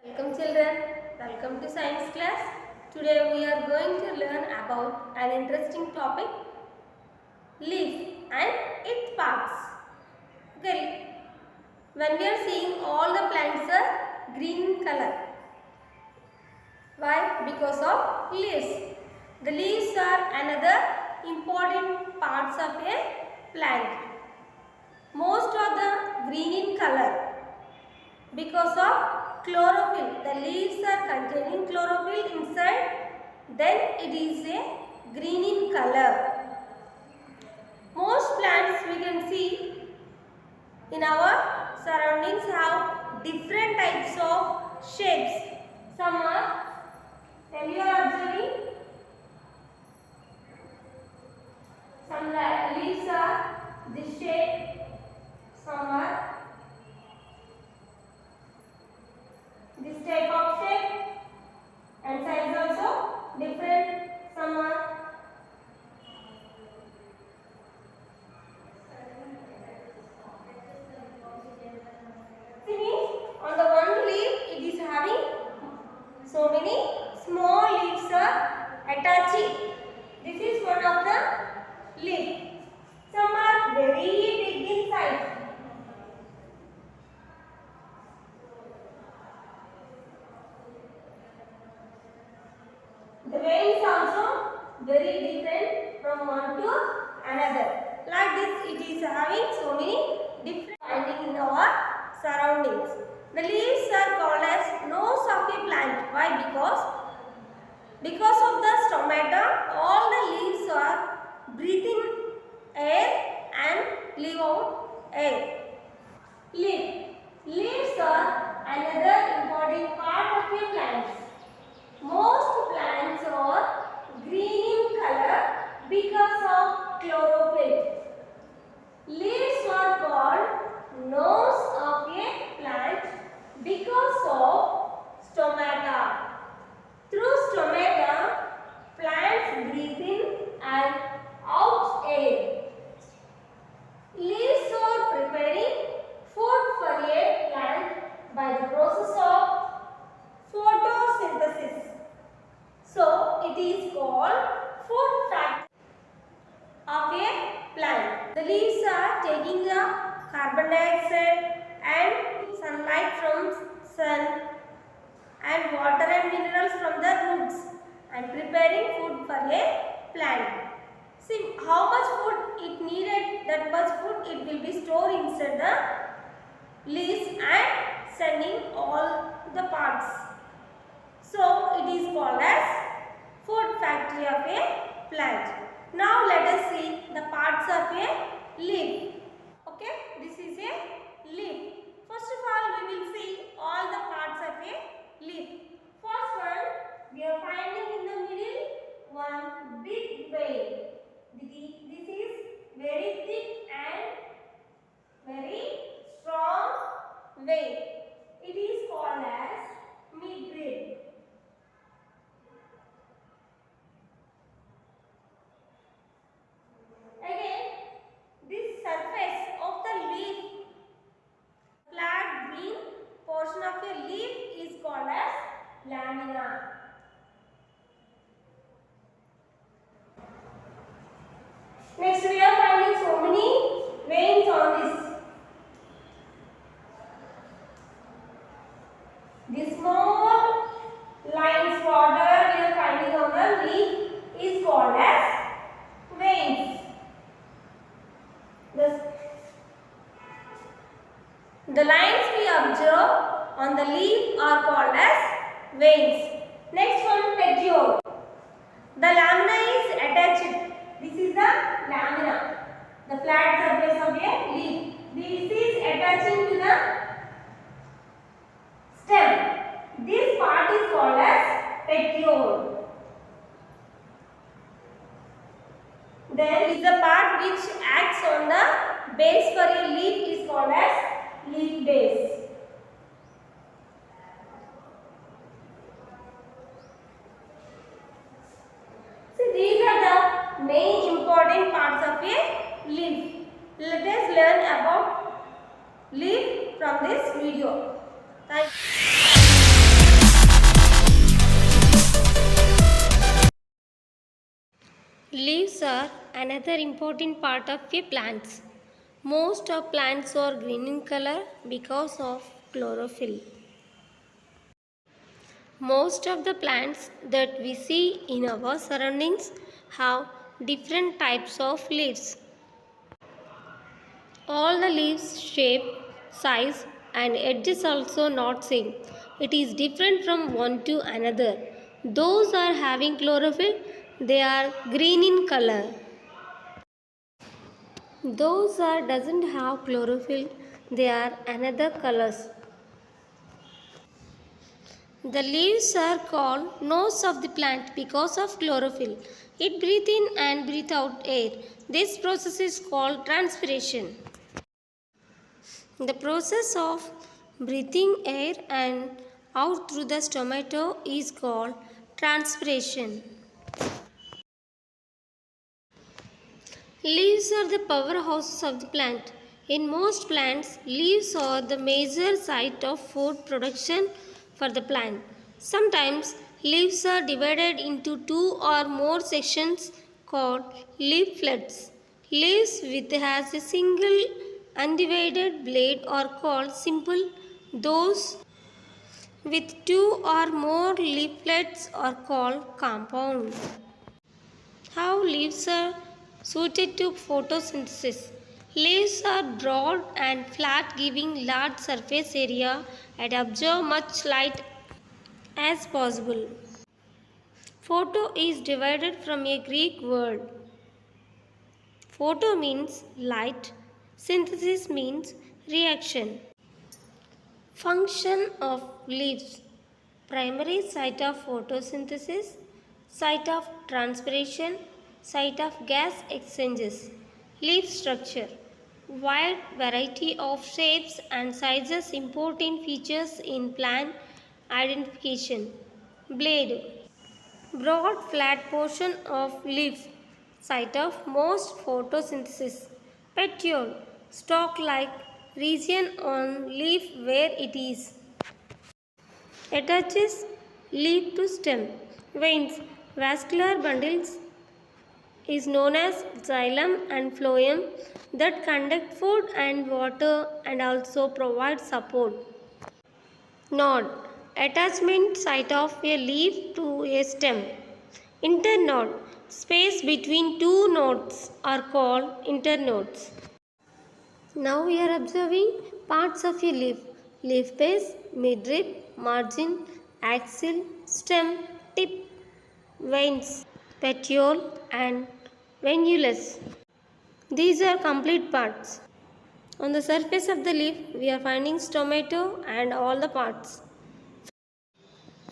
Welcome children, welcome to science class. Today we are going to learn about an interesting topic, leaf and its parts. Okay, when we are seeing all the plants are green in color. Why? Because of leaves. The leaves are another important parts of a plant. Most of the green in color because of chlorophyll. The leaves are containing chlorophyll inside, then it is a green in color. Most plants we can see in our surroundings have different types of shapes. Some are, when you are observing, some leaves are this shape, some are this type of shape, and size also different. Some are on the one leaf it is having so many small leaves are attaching. This is one of the leaf. Some are very big in size. The veins also very different from one to another. Like this, it is having so many different findings in our surroundings. The leaves are called as nose of a plant. Why? Because of the stomata, all the leaves are breathing air and leave out air. Leaves are another important part of a plant. Most plants are green in color because of chlorophyll. Leaves are called nose of a plant because of stomata. Through stomata, plants breathe in and out air. Leaves are preparing food for a plant by the process of photosynthesis. So, it is called food factory of a plant. The leaves are taking the carbon dioxide and sunlight from sun and water and minerals from the roots and preparing food for a plant. See how much food it needed, that much food it will be stored inside the leaves and sending all the parts. So, it is called as food factory of a plant. Now, let us see the parts of a leaf. Okay, this is a leaf. First of all, we will see all the parts of a leaf. First one, we are finding in the middle one big vein. This is very thick and very strong vein. It is called as midrib. Again, this surface of the leaf, flat green portion of the leaf is called as lamina. Next, we are finding so many veins on this. These small lines border we are finding on the leaf is called as veins. The lines we observe on the leaf are called as veins. Next one, petiole. The lamina is attached. This is the lamina, the flat surface of a leaf. This is attaching to the stem. This part is called as petiole. Then is the part which acts on the base for a leaf is called as leaf base. So these are the main important parts of a leaf. Let us learn about leaf from this video. Thank you. Leaves are another important part of a plant. Most of plants are green in color because of chlorophyll. Most of the plants that we see in our surroundings have different types of leaves. All the leaves shape, size and edges also not same. It is different from one to another. Those are having chlorophyll, they are green in color. Those are doesn't have chlorophyll, they are another colors. The leaves are called nose of the plant because of chlorophyll. It breathes in and breathes out air. This process is called transpiration. The process of breathing air and out through the stomata is called transpiration. Leaves are the powerhouses of the plant. In most plants, leaves are the major site of food production for the plant. Sometimes leaves are divided into two or more sections called leaflets. Leaves with has a single undivided blade are called simple. Those with two or more leaflets are called compound. How leaves are suited to photosynthesis. Leaves are broad and flat, giving large surface area and absorb much light as possible. Photo is divided from a Greek word. Photo means light, synthesis means reaction. Function of leaves. Primary site of photosynthesis, site of transpiration, site of gas exchanges. Leaf structure. Wide variety of shapes and sizes important features in plant identification. Blade. Broad flat portion of leaf, site of most photosynthesis. Petiole. Stalk-like region on leaf where it is. Attaches leaf to stem. Veins. Vascular bundles is known as xylem and phloem that conduct food and water and also provide support. Node. Attachment site of a leaf to a stem. Internode. Space between two nodes are called internodes. Now we are observing parts of a leaf. Leaf base, midrib, margin, axil, stem, tip, veins, petiole and venulus. These are complete parts. On the surface of the leaf, we are finding stomata and all the parts.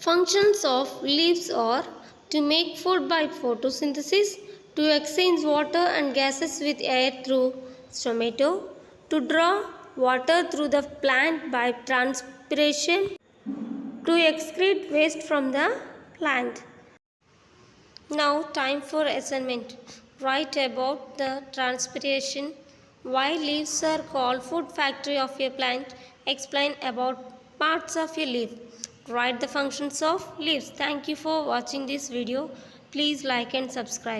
Functions of leaves are to make food by photosynthesis, to exchange water and gases with air through stomata, to draw water through the plant by transpiration, to excrete waste from the plant. Now time for assignment. Write about the transpiration. Why leaves are called food factory of a plant. Explain about parts of a leaf. Write the functions of leaves. Thank you for watching this video. Please like and subscribe.